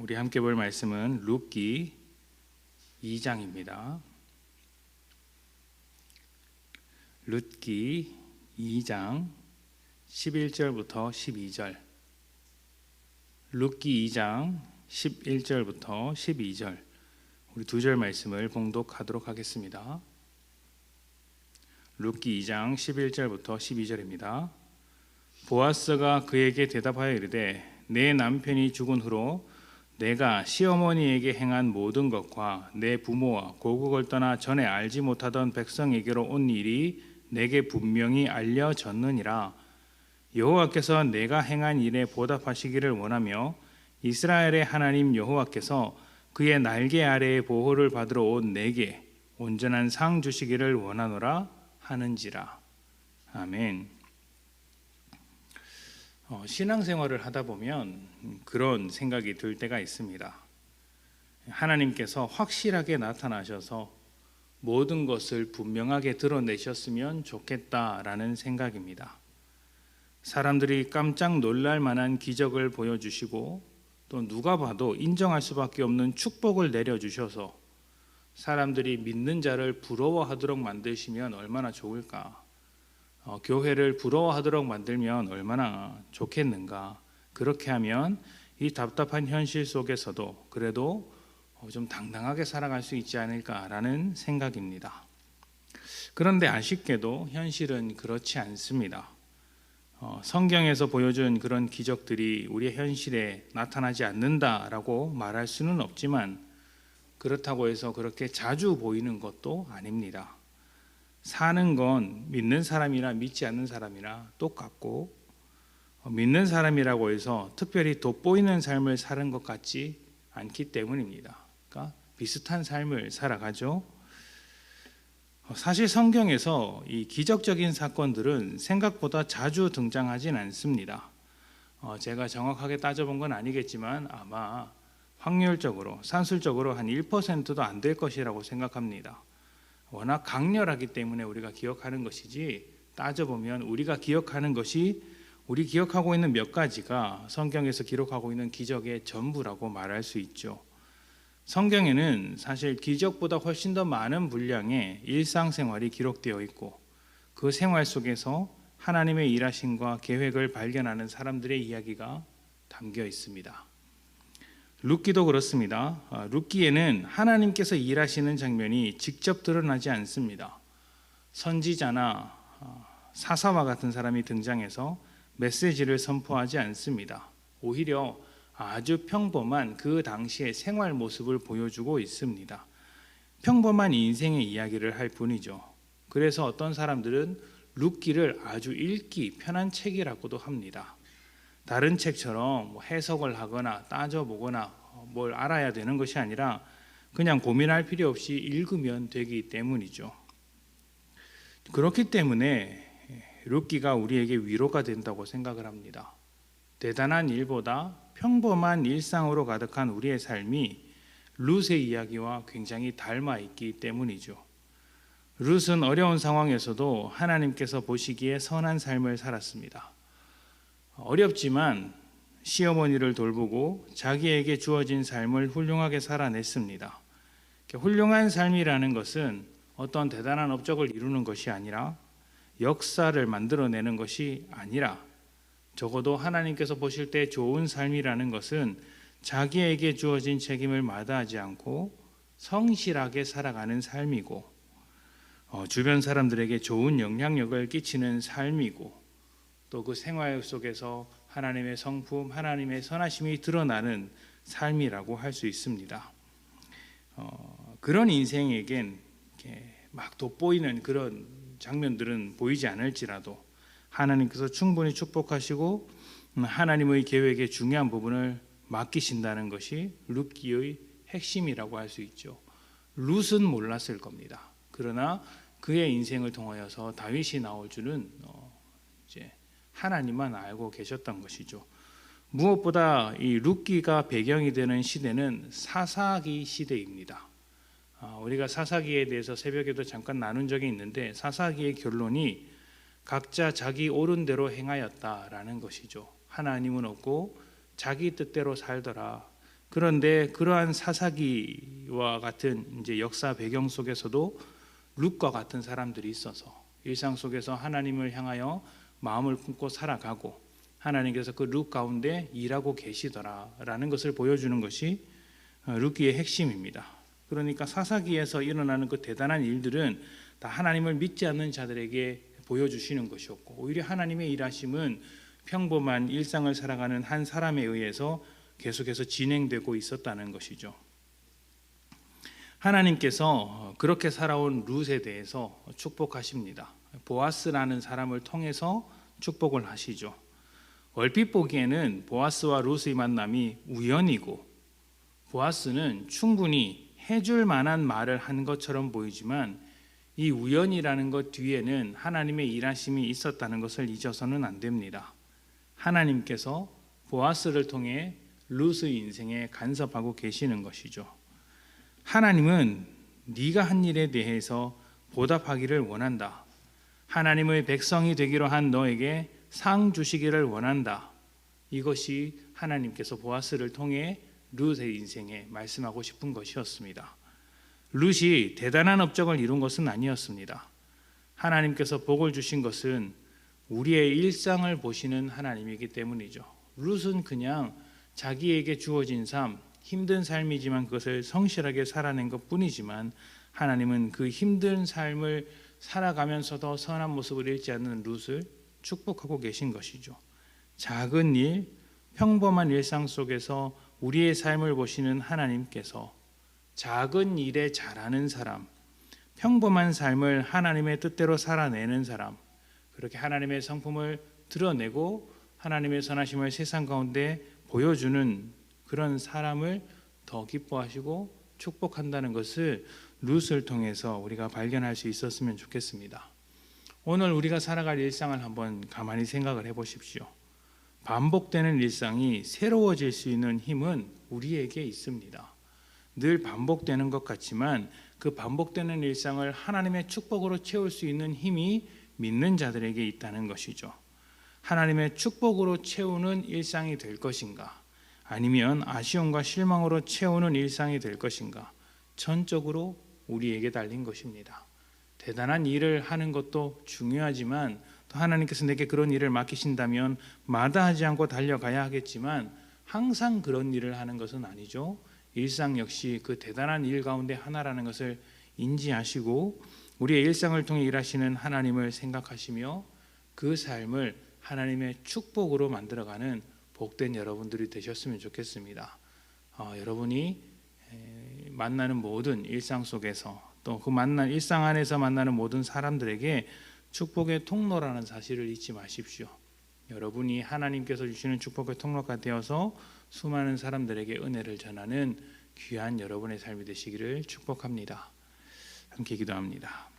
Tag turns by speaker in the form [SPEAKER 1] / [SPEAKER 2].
[SPEAKER 1] 우리 함께 볼 말씀은 룻기 2장입니다. 룻기 2장 11절부터 12절. 룻기 2장 11절부터 12절. 우리 두 절 말씀을 봉독하도록 하겠습니다. 룻기 2장 11절부터 12절입니다. 보아스가 그에게 대답하여 이르되 내 남편이 죽은 후로 내가 시어머니에게 행한 모든 것과 내 부모와 고국을 떠나 전에 알지 못하던 백성에게로 온 일이 내게 분명히 알려졌느니라. 여호와께서 내가 행한 일에 보답하시기를 원하며 이스라엘의 하나님 여호와께서 그의 날개 아래의 보호를 받으러 온 내게 온전한 상 주시기를 원하노라 하는지라. 아멘. 신앙생활을 하다 보면 그런 생각이 들 때가 있습니다. 하나님께서 확실하게 나타나셔서 모든 것을 분명하게 드러내셨으면 좋겠다라는 생각입니다. 사람들이 깜짝 놀랄 만한 기적을 보여주시고 또 누가 봐도 인정할 수밖에 없는 축복을 내려주셔서 사람들이 믿는 자를 부러워하도록 만드시면 얼마나 좋을까? 교회를 부러워하도록 만들면 얼마나 좋겠는가. 그렇게 하면 이 답답한 현실 속에서도 그래도 좀 당당하게 살아갈 수 있지 않을까라는 생각입니다. 그런데 아쉽게도 현실은 그렇지 않습니다. 성경에서 보여준 그런 기적들이 우리의 현실에 나타나지 않는다라고 말할 수는 없지만 그렇다고 해서 그렇게 자주 보이는 것도 아닙니다. 사는 건 믿는 사람이나 믿지 않는 사람이나 똑같고 믿는 사람이라고 해서 특별히 돋보이는 삶을 사는 것 같지 않기 때문입니다. 그러니까 비슷한 삶을 살아가죠. 사실 성경에서 이 기적적인 사건들은 생각보다 자주 등장하진 않습니다. 제가 정확하게 따져본 건 아니겠지만 아마 확률적으로 산술적으로 한 1%도 안 될 것이라고 생각합니다. 워낙 강렬하기 때문에 우리가 기억하는 것이지 따져보면 우리가 기억하는 것이 우리 기억하고 있는 몇 가지가 성경에서 기록하고 있는 기적의 전부라고 말할 수 있죠. 성경에는 사실 기적보다 훨씬 더 많은 분량의 일상생활이 기록되어 있고 그 생활 속에서 하나님의 일하심과 계획을 발견하는 사람들의 이야기가 담겨 있습니다. 룻기도 그렇습니다. 룻기에는 하나님께서 일하시는 장면이 직접 드러나지 않습니다. 선지자나 사사와 같은 사람이 등장해서 메시지를 선포하지 않습니다. 오히려 아주 평범한 그 당시의 생활 모습을 보여주고 있습니다. 평범한 인생의 이야기를 할 뿐이죠. 그래서 어떤 사람들은 룻기를 아주 읽기 편한 책이라고도 합니다. 다른 책처럼 해석을 하거나 따져보거나 뭘 알아야 되는 것이 아니라 그냥 고민할 필요 없이 읽으면 되기 때문이죠. 그렇기 때문에 룻기가 우리에게 위로가 된다고 생각을 합니다. 대단한 일보다 평범한 일상으로 가득한 우리의 삶이 룻의 이야기와 굉장히 닮아 있기 때문이죠. 룻은 어려운 상황에서도 하나님께서 보시기에 선한 삶을 살았습니다. 어렵지만 시어머니를 돌보고 자기에게 주어진 삶을 훌륭하게 살아냈습니다. 훌륭한 삶이라는 것은 어떤 대단한 업적을 이루는 것이 아니라 역사를 만들어내는 것이 아니라 적어도 하나님께서 보실 때 좋은 삶이라는 것은 자기에게 주어진 책임을 마다하지 않고 성실하게 살아가는 삶이고 주변 사람들에게 좋은 영향력을 끼치는 삶이고 또 그 생활 속에서 하나님의 성품, 하나님의 선하심이 드러나는 삶이라고 할 수 있습니다. 그런 인생에겐 막 돋보이는 그런 장면들은 보이지 않을지라도 하나님께서 충분히 축복하시고 하나님의 계획의 중요한 부분을 맡기신다는 것이 룻기의 핵심이라고 할 수 있죠. 룻은 몰랐을 겁니다. 그러나 그의 인생을 통하여서 다윗이 나올 줄은 이제 하나님만 알고 계셨던 것이죠. 무엇보다 이 룻기가 배경이 되는 시대는 사사기 시대입니다. 우리가 사사기에 대해서 새벽에도 잠깐 나눈 적이 있는데 사사기의 결론이 각자 자기 옳은 대로 행하였다라는 것이죠. 하나님은 없고 자기 뜻대로 살더라. 그런데 그러한 사사기와 같은 이제 역사 배경 속에서도 룻과 같은 사람들이 있어서 일상 속에서 하나님을 향하여 마음을 품고 살아가고 하나님께서 그 룻 가운데 일하고 계시더라라는 것을 보여주는 것이 룻기의 핵심입니다. 그러니까 사사기에서 일어나는 그 대단한 일들은 다 하나님을 믿지 않는 자들에게 보여주시는 것이었고, 오히려 하나님의 일하심은 평범한 일상을 살아가는 한 사람에 의해서 계속해서 진행되고 있었다는 것이죠. 하나님께서 그렇게 살아온 룻에 대해서 축복하십니다. 보아스라는 사람을 통해서 축복을 하시죠. 얼핏 보기에는 보아스와 룻의 만남이 우연이고 보아스는 충분히 해줄 만한 말을 한 것처럼 보이지만 이 우연이라는 것 뒤에는 하나님의 일하심이 있었다는 것을 잊어서는 안 됩니다. 하나님께서 보아스를 통해 룻의 인생에 간섭하고 계시는 것이죠. 하나님은 네가 한 일에 대해서 보답하기를 원한다. 하나님의 백성이 되기로 한 너에게 상 주시기를 원한다. 이것이 하나님께서 보아스를 통해 룻의 인생에 말씀하고 싶은 것이었습니다. 룻이 대단한 업적을 이룬 것은 아니었습니다. 하나님께서 복을 주신 것은 우리의 일상을 보시는 하나님이기 때문이죠. 룻은 그냥 자기에게 주어진 삶, 힘든 삶이지만 그것을 성실하게 살아낸 것뿐이지만 하나님은 그 힘든 삶을 살아가면서도 선한 모습을 잃지 않는 룻을 축복하고 계신 것이죠. 작은 일, 평범한 일상 속에서 우리의 삶을 보시는 하나님께서 작은 일에 잘하는 사람, 평범한 삶을 하나님의 뜻대로 살아내는 사람, 그렇게 하나님의 성품을 드러내고 하나님의 선하심을 세상 가운데 보여주는 그런 사람을 더 기뻐하시고 축복한다는 것을 룻을 통해서 우리가 발견할 수 있었으면 좋겠습니다. 오늘 우리가 살아갈 일상을 한번 가만히 생각을 해보십시오. 반복되는 일상이 새로워질 수 있는 힘은 우리에게 있습니다. 늘 반복되는 것 같지만 그 반복되는 일상을 하나님의 축복으로 채울 수 있는 힘이 믿는 자들에게 있다는 것이죠. 하나님의 축복으로 채우는 일상이 될 것인가, 아니면 아쉬움과 실망으로 채우는 일상이 될 것인가, 전적으로 우리에게 달린 것입니다. 대단한 일을 하는 것도 중요하지만 또 하나님께서 내게 그런 일을 맡기신다면 마다하지 않고 달려가야 하겠지만 항상 그런 일을 하는 것은 아니죠. 일상 역시 그 대단한 일 가운데 하나라는 것을 인지하시고 우리의 일상을 통해 일하시는 하나님을 생각하시며 그 삶을 하나님의 축복으로 만들어가는 복된 여러분들이 되셨으면 좋겠습니다. 여러분이 만나는 모든 일상 속에서 또 그 일상 안에서 만나는 모든 사람들에게 축복의 통로라는 사실을 잊지 마십시오. 여러분이 하나님께서 주시는 축복의 통로가 되어서 수많은 사람들에게 은혜를 전하는 귀한 여러분의 삶이 되시기를 축복합니다. 함께 기도합니다.